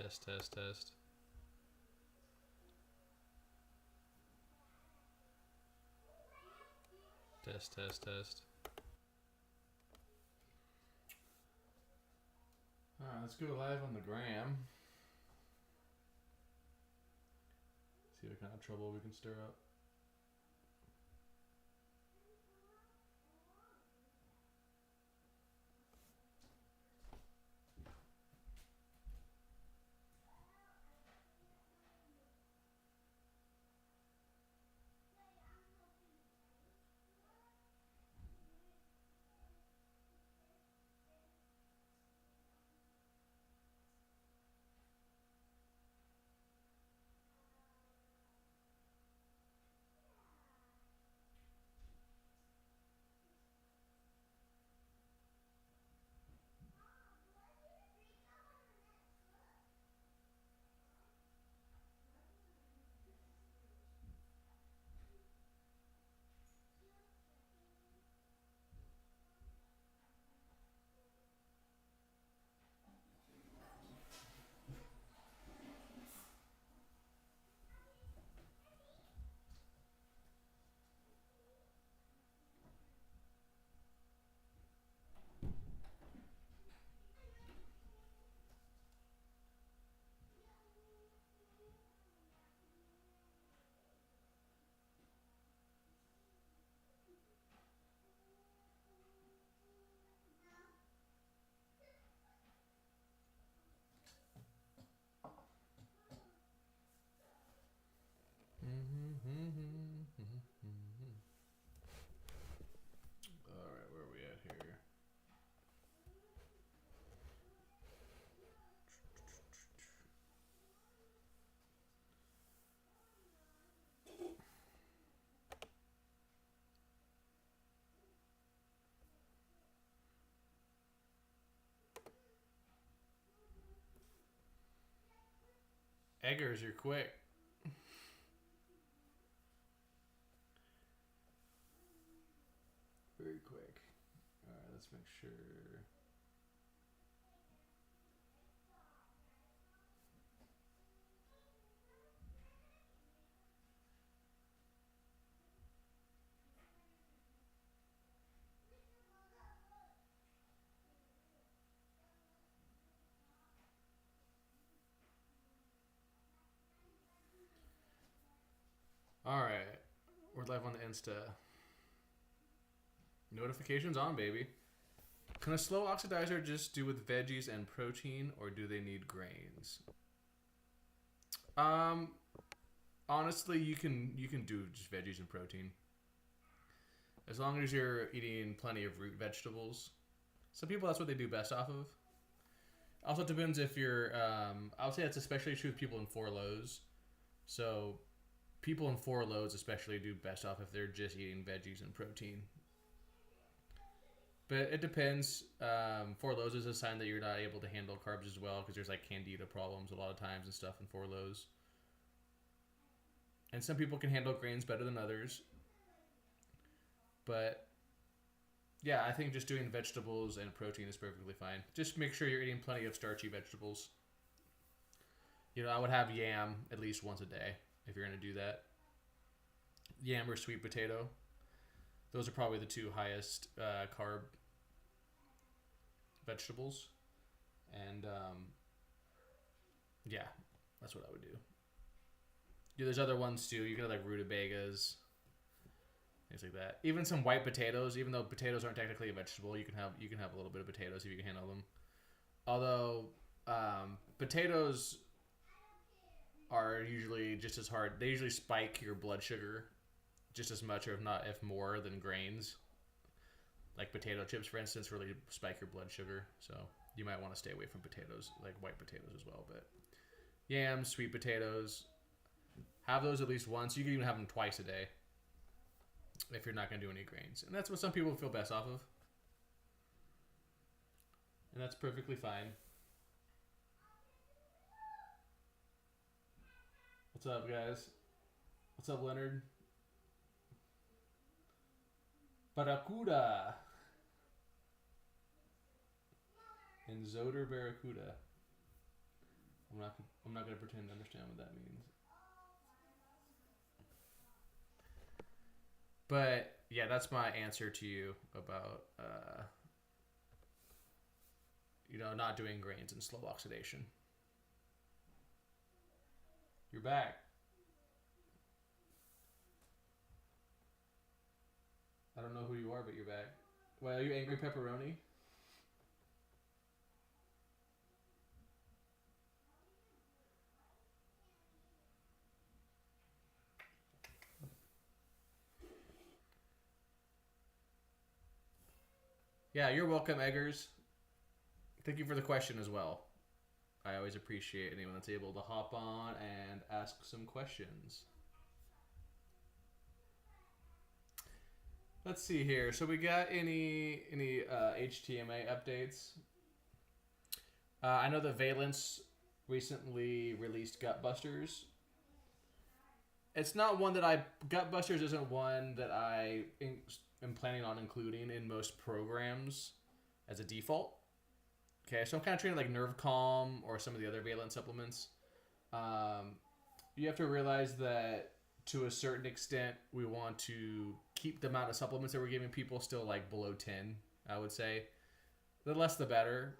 Test, test, test. Test, test, test. Alright, let's go live on the gram. See what kind of trouble we can stir up. Alright, where are we at here? Eggers, you're quick. Very quick. Alright, let's make sure. Alright, we're live on the Insta. Notifications on, baby. Can a slow oxidizer just do with veggies and protein, or do they need grains? Honestly, you can do just veggies and protein. As long as you're eating plenty of root vegetables. Some people, that's what they do best off of. Also, it depends if you're, I would say that's especially true with people in 4 lows. So, people in 4 lows especially do best off if they're just eating veggies and protein. But it depends. 4 lows is a sign that you're not able to handle carbs as well, because there's like candida problems a lot of times and stuff in 4 lows. And some people can handle grains better than others. But yeah, I think just doing vegetables and protein is perfectly fine. Just make sure you're eating plenty of starchy vegetables. You know, I would have yam at least once a day if you're going to do that. Yam or sweet potato. Those are probably the 2 highest carb vegetables. And yeah, that's what I would do. Yeah, there's other ones too. You can have like rutabagas, things like that. Even some white potatoes, even though potatoes aren't technically a vegetable, you can have a little bit of potatoes if you can handle them. Although potatoes are usually just as hard. They usually spike your blood sugar just as much, or if more than grains. Like potato chips, for instance, really spike your blood sugar. So you might want to stay away from potatoes, like white potatoes as well. But yams, sweet potatoes, have those at least once. You can even have them twice a day if you're not going to do any grains. And that's what some people feel best off of. And that's perfectly fine. What's up, guys? What's up, Leonard? Barracuda. And Zoder Barracuda. I'm not gonna pretend to understand what that means. But yeah, that's my answer to you about not doing grains and slow oxidation. You're back. I don't know who you are, but you're back. Well, are you angry pepperoni? Yeah, you're welcome, Eggers. Thank you for the question as well. I always appreciate anyone that's able to hop on and ask some questions. Let's see here. So we got any HTMA updates? I know that Valence recently released Gutbusters. It's not one that Gutbusters isn't one that I am planning on including in most programs as a default. Okay, so I'm kind of treating it like Nerve Calm or some of the other Valence supplements. You have to realize that to a certain extent, we want to keep the amount of supplements that we're giving people still like below 10, I would say. The less the better.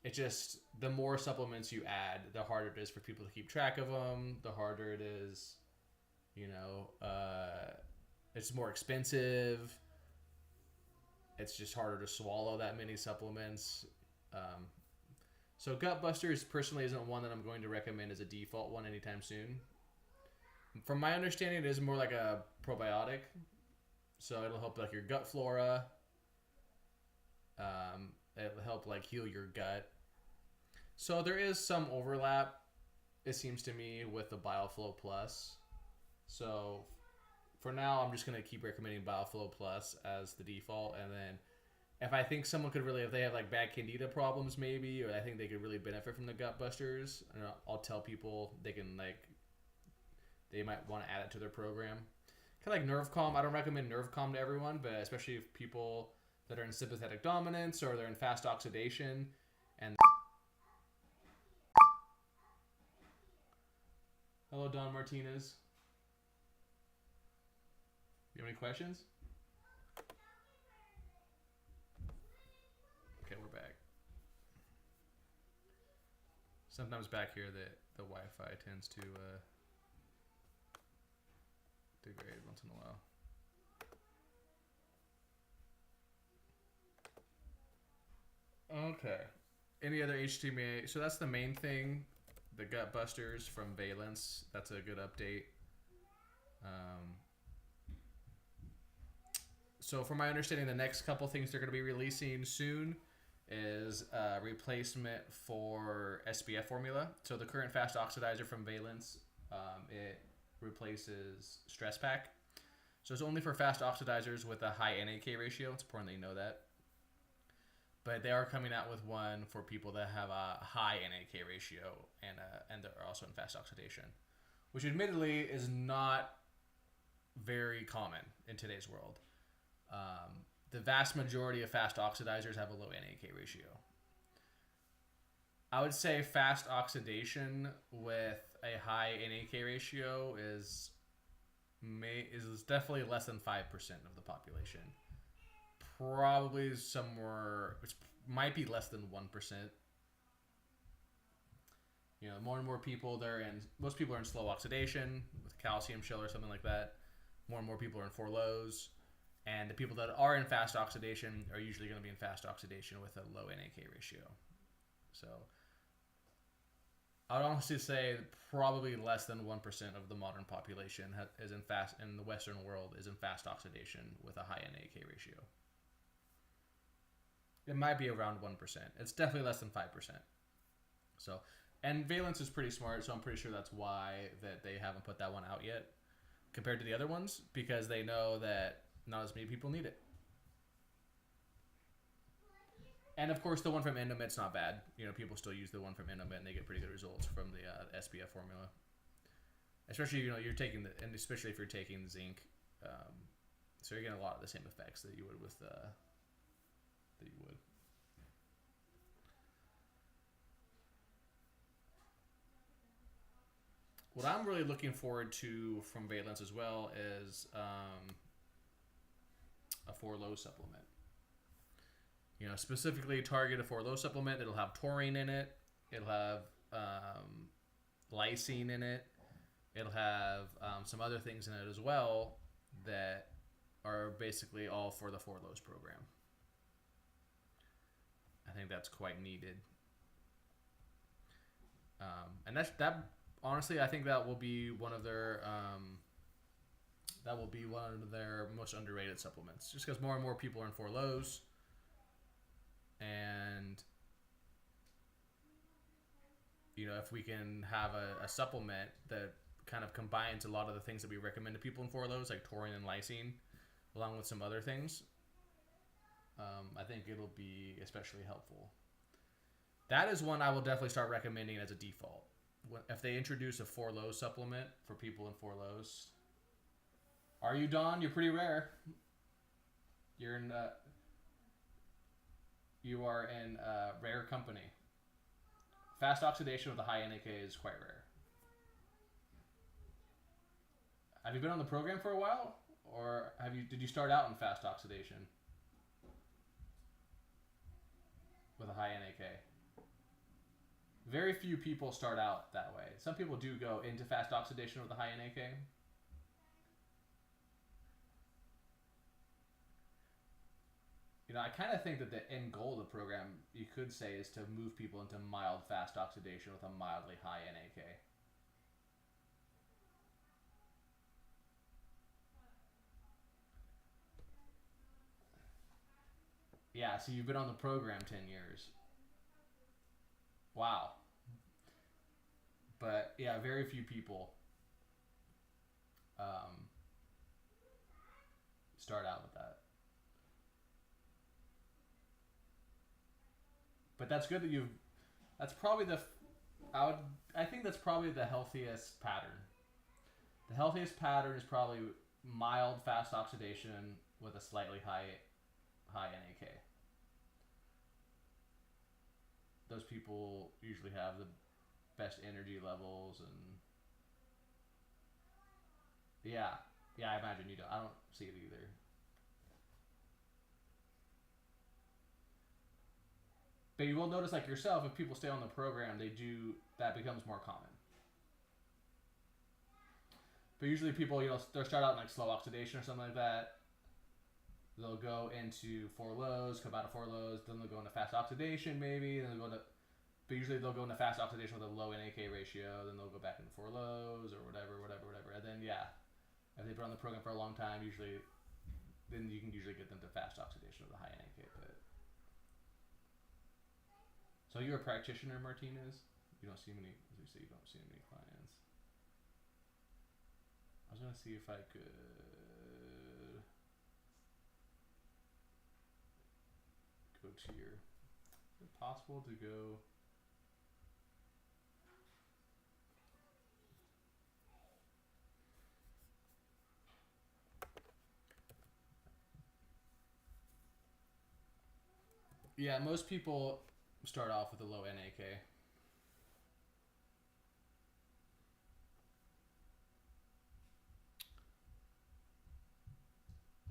It just, the more supplements you add, the harder it is for people to keep track of them, the harder it is, it's more expensive. It's just harder to swallow that many supplements. So Gutbusters personally isn't one that I'm going to recommend as a default one anytime soon. From my understanding, it is more like a probiotic. So it'll help like your gut flora. It'll help like heal your gut. So there is some overlap, it seems to me, with the BioFlow Plus. So for now, I'm just going to keep recommending BioFlow Plus as the default. And then if I think someone could really, if they have like bad candida problems maybe, or I think they could really benefit from the Gutbusters, I'll tell people they might want to add it to their program. Kind of like Nerve Calm. I don't recommend Nerve Calm to everyone, but especially if people that are in sympathetic dominance or they're in fast oxidation. And hello, Don Martinez. You have any questions? Okay, we're back. Sometimes back here the Wi-Fi tends to degrade once in a while. Okay. Any other HTMA? So that's the main thing. The Gutbusters from Valence. That's a good update. So from my understanding, the next couple things they're going to be releasing soon is a replacement for SPF formula. So the current fast oxidizer from Valence, it replaces Stress Pack. So it's only for fast oxidizers with a high NAK ratio. It's important that you know that. But they are coming out with one for people that have a high NAK ratio and they're also in fast oxidation, which admittedly is not very common in today's world. The vast majority of fast oxidizers have a low NAK ratio. I would say fast oxidation with a high NAK ratio is definitely less than 5% of the population. Probably somewhere, which might be less than 1%. More and more people, most people are in slow oxidation with calcium shell or something like that. More and more people are in 4 lows. And the people that are in fast oxidation are usually going to be in fast oxidation with a low NAK ratio. So I'd honestly say probably less than 1% of the modern population is in the Western world is in fast oxidation with a high NAK ratio. It might be around 1%. It's definitely less than 5%. So, and Valence is pretty smart, so I'm pretty sure that's why that they haven't put that one out yet compared to the other ones, because they know that not as many people need it. And of course, the one from Endomit's not bad. People still use the one from Endomit, and they get pretty good results from the SPF formula. Especially, you're taking and especially if you're taking zinc, so you're getting a lot of the same effects that you would with that you would. What I'm really looking forward to from Valence as well is a 4-low supplement. You know, specifically target a 4-low supplement. It'll have taurine in it. It'll have lysine in it. It'll have some other things in it as well that are basically all for the 4-lows program. I think that's quite needed. And that honestly, I think that will be one of their most underrated supplements, just because more and more people are in 4-lows, and you know, if we can have a supplement that kind of combines a lot of the things that we recommend to people in 4-lows, like taurine and lysine, along with some other things, I think it'll be especially helpful. That is one I will definitely start recommending as a default. If they introduce a 4-low supplement for people in 4-lows. Are you, Don? You're pretty rare. You are in rare company. Fast oxidation with a high NAK is quite rare. Have you been on the program for a while, or did you start out in fast oxidation with a high NAK? Very few people start out that way. Some people do go into fast oxidation with a high NAK. You know, I kind of think that the end goal of the program, you could say, is to move people into mild fast oxidation with a mildly high NAK. Yeah, so you've been on the program 10 years. Wow. But yeah, very few people start out with that. But that's good that that's probably I think that's probably the healthiest pattern. The healthiest pattern is probably mild fast oxidation with a slightly high NAK. Those people usually have the best energy levels, and yeah, I imagine you don't. I don't see it either. But you will notice, like yourself, if people stay on the program, that becomes more common. But usually people, you know, they'll start out in like slow oxidation or something like that. They'll go into 4-lows, come out of 4-lows, then they'll go into fast oxidation maybe, then they'll go into, but usually they'll go into fast oxidation with a low NAK ratio, then they'll go back into 4-lows or whatever. And then, yeah, if they've been on the program for a long time, then you can usually get them to fast oxidation with a high NAK. But so you're a practitioner, Martinez? You don't see many, as you say, you don't see many clients. I was going to see if I could go to is it possible to go yeah, most people start off with a low NAK.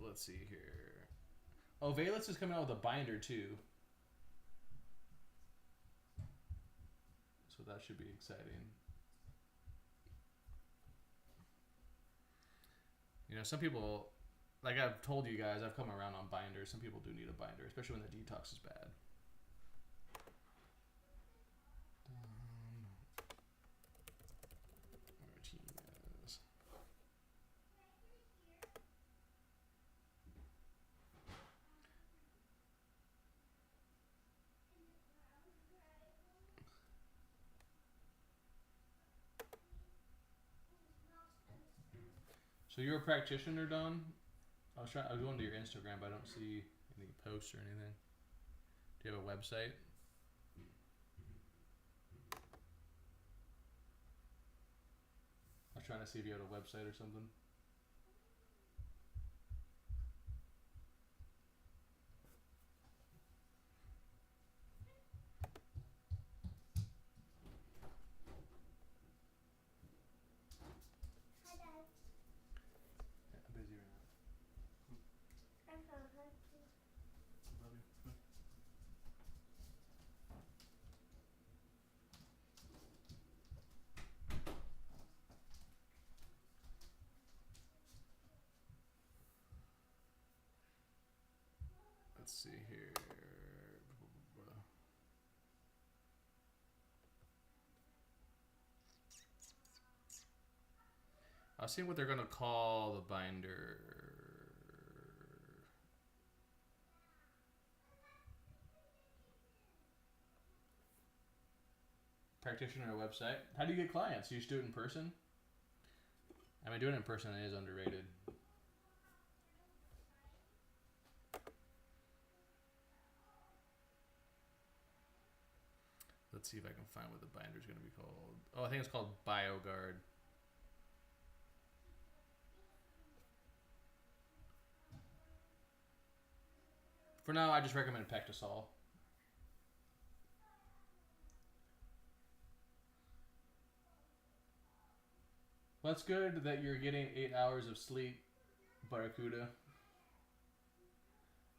Let's see here. Oh, Valence is coming out with a binder too. So that should be exciting. You know, some people, like I've told you guys, I've come around on binders. Some people do need a binder, especially when the detox is bad. Martinez. So you're a practitioner, Don? I was going to your Instagram, but I don't see any posts or anything. Do you have a website? I was trying to see if you had a website or something. see here. I'll see what they're going to call the binder. Practitioner website. How do you get clients? You just do it in person? I mean, doing it in person is underrated. Let's see if I can find what the binder is going to be called. Oh, I think it's called BioGuard. For now, I just recommend Pectosol. Well, that's good that you're getting 8 hours of sleep, Barracuda.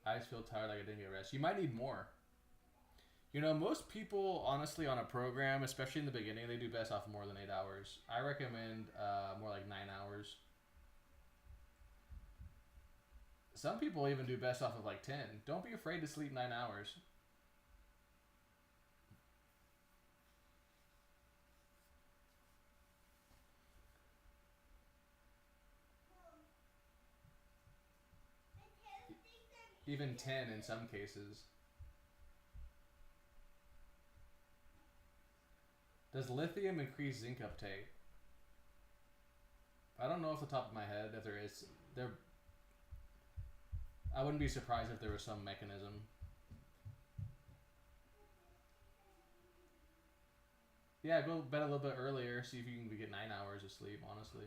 I just feel tired like I didn't get rest. You might need more. You know, most people, honestly, on a program, especially in the beginning, they do best off more than 8 hours. I recommend more like 9 hours. Some people even do best off of like 10. Don't be afraid to sleep 9 hours. Even 10 in some cases. Does lithium increase zinc uptake? I don't know off the top of my head if there is. I wouldn't be surprised if there was some mechanism. Yeah, go bed a little bit earlier. See if you can get 9 hours of sleep, honestly.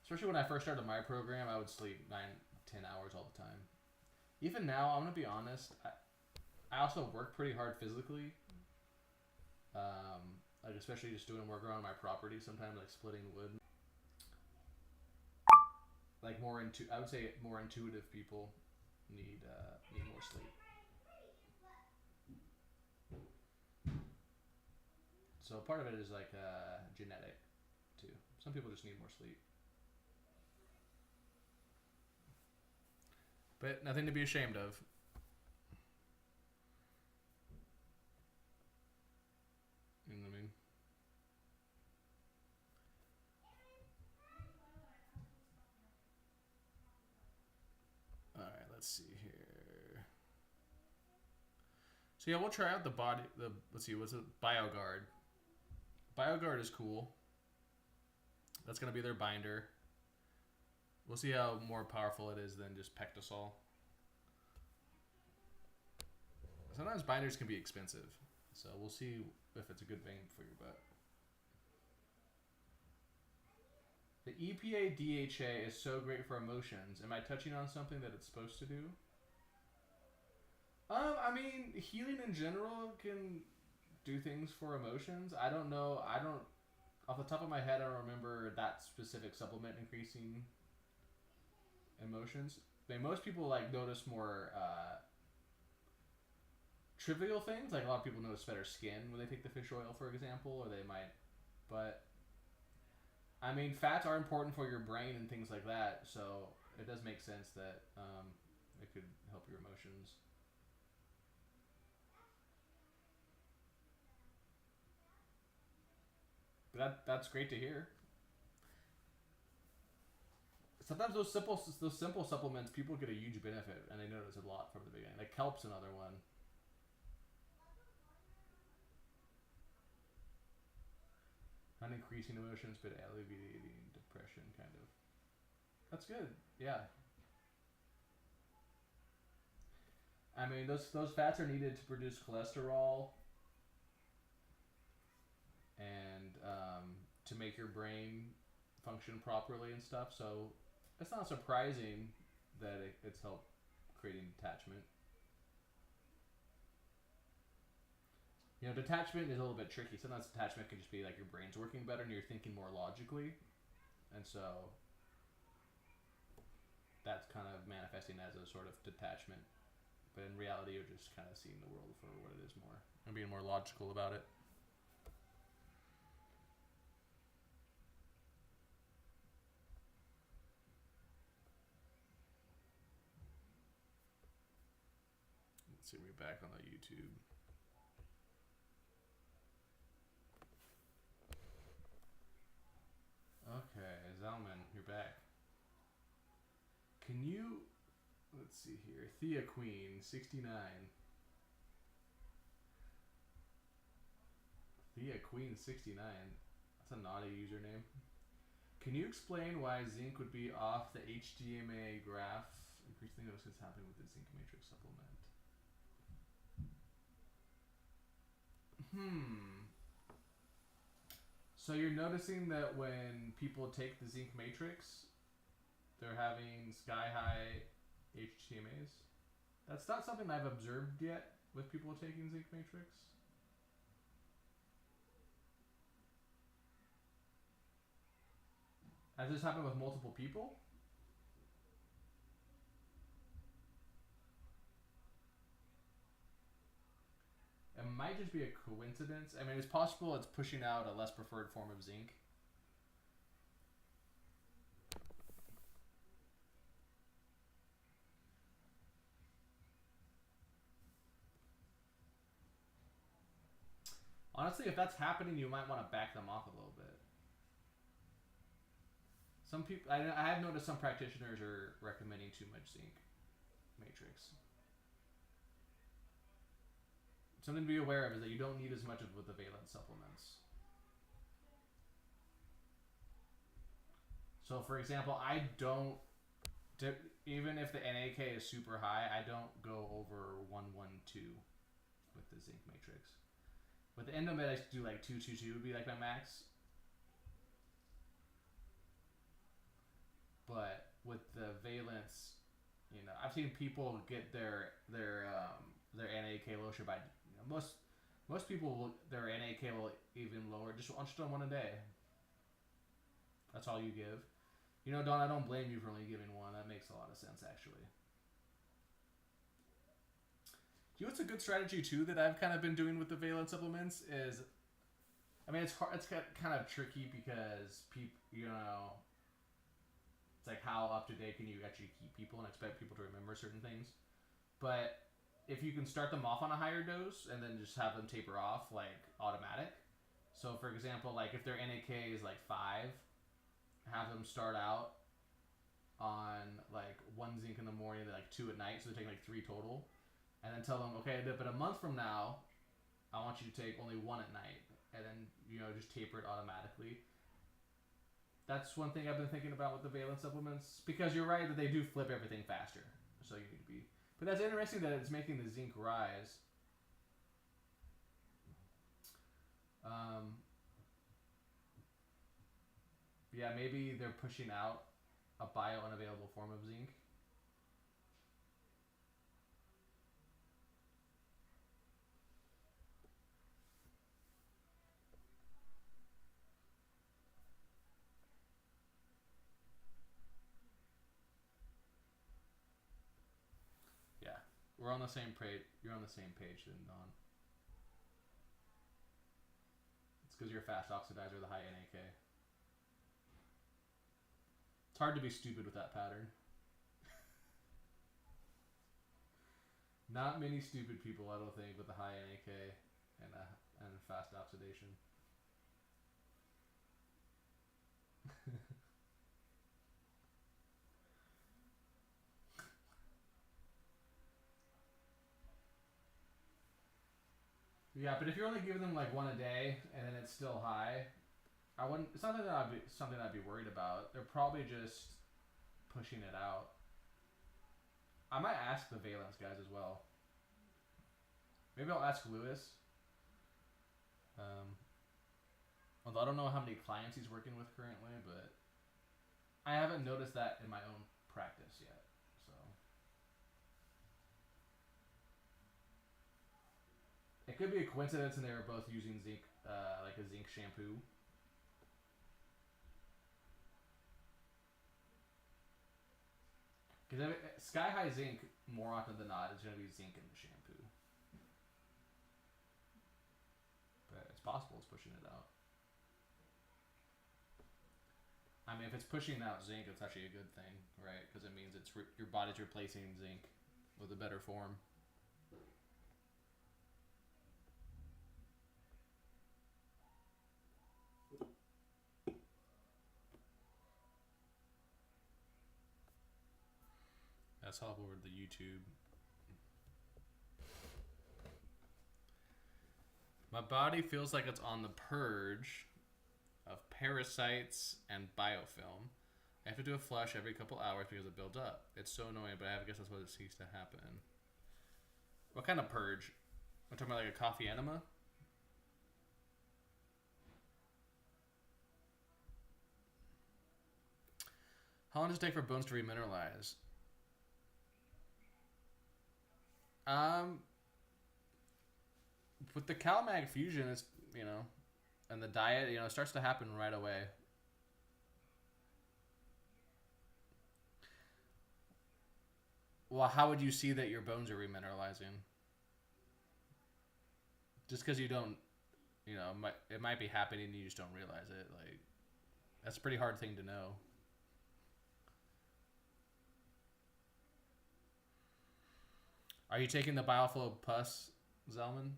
Especially when I first started my program, I would sleep 9, 10 hours all the time. Even now, I'm going to be honest, I also work pretty hard physically. Like especially just doing work around my property, sometimes like splitting wood. Like I would say more intuitive people need more sleep. So part of it is like genetic too. Some people just need more sleep. But nothing to be ashamed of. You know what I mean? Alright, let's see here. So yeah, we'll try out let's see, what's it? BioGuard. BioGuard is cool. That's going to be their binder. We'll see how more powerful it is than just Pectosol. Sometimes binders can be expensive. So we'll see if it's a good bang for your buck. The EPA DHA is so great for emotions. Am I touching on something that it's supposed to do? I mean, healing in general can do things for emotions. I don't know. Off the top of my head, I don't remember that specific supplement increasing emotions. I mean, most people like notice more trivial things. Like a lot of people notice better skin when they take the fish oil, for example, or they might. But I mean, fats are important for your brain and things like that. So it does make sense that it could help your emotions. But that's great to hear. Sometimes those simple supplements, people get a huge benefit, and they notice a lot from the beginning. Like kelp's another one. Not increasing emotions, but alleviating depression, kind of. That's good. Yeah. I mean, those fats are needed to produce cholesterol and to make your brain function properly and stuff. So it's not surprising that it's helped creating detachment. You know, detachment is a little bit tricky. Sometimes detachment can just be like your brain's working better and you're thinking more logically. And so that's kind of manifesting as a sort of detachment. But in reality, you're just kind of seeing the world for what it is more and being more logical about it. see, we're back on the YouTube. Okay, Zalman, you're back. Can you, let's see here, Thea Queen, 69. Thea Queen, 69. That's a naughty username. Can you explain why zinc would be off the HTMA graph? Increasingly notice what's happening with the zinc matrix supplement. So you're noticing that when people take the zinc matrix, they're having sky-high HTMAs? That's not something I've observed yet with people taking zinc matrix. Has this happened with multiple people? It might just be a coincidence. I mean, it's possible it's pushing out a less preferred form of zinc. Honestly, if that's happening, you might want to back them off a little bit. Some people, I have noticed some practitioners are recommending too much zinc matrix. Something to be aware of is that you don't need as much of with the valence supplements. So for example, I don't, even if the NAK is super high, I don't go over 112 with the zinc matrix. With the Endomed, I do like 222 would be like my max. But with the valence, you know, I've seen people get their NAK low by, you know, most people will, their NAK will even lower just on one a day. That's all you give. You know, Don, I don't blame you for only giving one. That makes a lot of sense, actually. You know what's a good strategy too that I've kind of been doing with the valence supplements is, I mean, it's hard, it's kind of tricky because people, you know, it's like how up to date can you actually keep people and expect people to remember certain things. But if you can start them off on a higher dose and then just have them taper off like automatic. So for example, like if their NAK is like 5, have them start out on like 1 zinc in the morning and like 2 at night, so they're taking like 3 total. And then tell them, okay, but a month from now, I want you to take only 1 at night. And then, you know, just taper it automatically. That's one thing I've been thinking about with the valence supplements. Because you're right that they do flip everything faster. So you need to be... But that's interesting that it's making the zinc rise. Yeah, maybe they're pushing out a bio-unavailable form of zinc. We're on the same page. You're on the same page then, Don. It's because you're a fast oxidizer, the high NAK. It's hard to be stupid with that pattern. Not many stupid people, I don't think, with the high NAK and fast oxidation. Yeah, but if you're only giving them like 1 a day and then it's still high, I wouldn't. It's not that something I'd be worried about. They're probably just pushing it out. I might ask the valence guys as well. Maybe I'll ask Lewis. Although I don't know how many clients he's working with currently, but I haven't noticed that in my own practice yet. So it could be a coincidence, and they were both using zinc, like a zinc shampoo. Because sky high zinc, more often than not, is going to be zinc in the shampoo. But it's possible it's pushing it out. I mean, if it's pushing out zinc, it's actually a good thing, right? Because it means it's your body's replacing zinc with a better form. Let's hop over to the YouTube. My body feels like it's on the purge of parasites and biofilm. I have to do a flush every couple hours because it builds up. It's so annoying, but I guess that's what it seems to happen. What kind of purge? I'm talking about like a coffee enema? How long does it take for bones to remineralize? With the CalMag fusion, it's, you know, and the diet, you know, it starts to happen right away. Well, how would you see that your bones are remineralizing? Just because you don't, you know, it might be happening and you just don't realize it. Like, that's a pretty hard thing to know. Are you taking the Bioflow Pus, Zelman?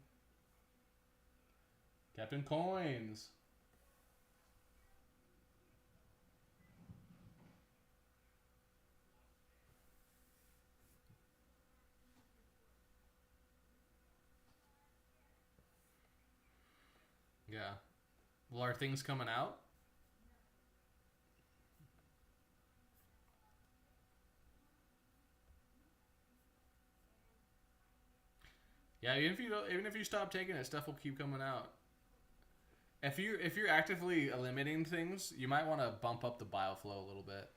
Captain Coins. Yeah. Well, are things coming out? Yeah, even if you stop taking it, stuff will keep coming out. If you're actively eliminating things, you might want to bump up the bioflow a little bit.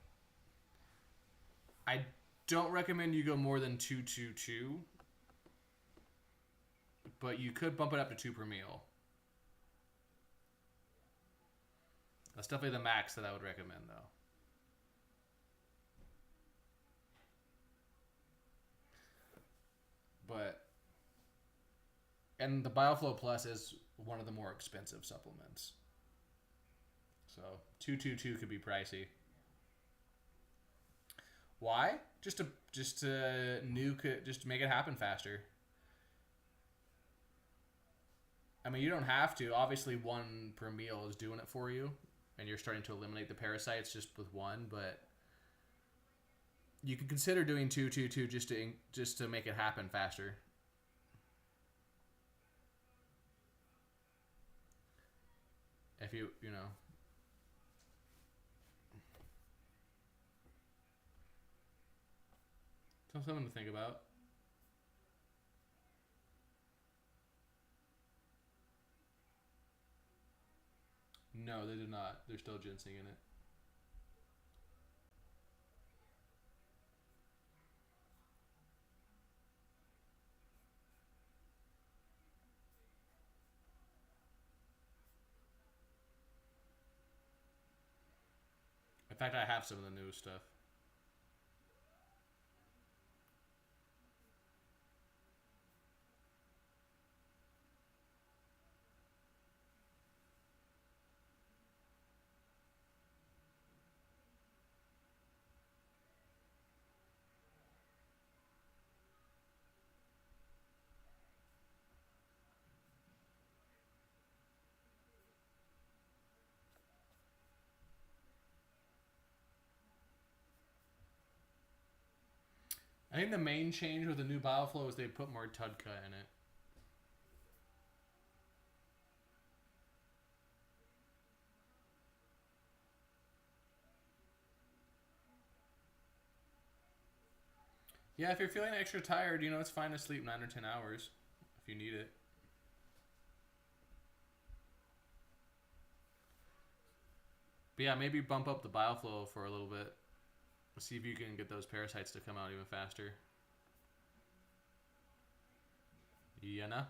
I don't recommend you go more than 222, but you could bump it up to 2 per meal. That's definitely the max that I would recommend, though. But and the BioFlow Plus is one of the more expensive supplements. So 222 could be pricey. Why? Just to nuke it, just to make it happen faster. I mean, you don't have to. Obviously, 1 per meal is doing it for you, and you're starting to eliminate the parasites just with 1. But you could consider doing 222 just to make it happen faster. If you know. Something to think about. No, they did not. There's still ginseng in it. In fact, I have some of the new stuff. I think the main change with the new BioFlow is they put more Tudka in it. Yeah, if you're feeling extra tired, you know, it's fine to sleep 9 or 10 hours if you need it. But yeah, maybe bump up the BioFlow for a little bit. See if you can get those parasites to come out even faster. Yeah, nah.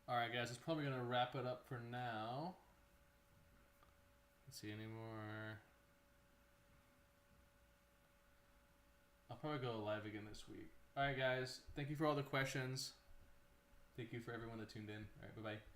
All right, guys, that's probably gonna wrap it up for now. Let's see any more. I'll probably go live again this week. All right, guys. Thank you for all the questions. Thank you for everyone that tuned in. All right, bye-bye.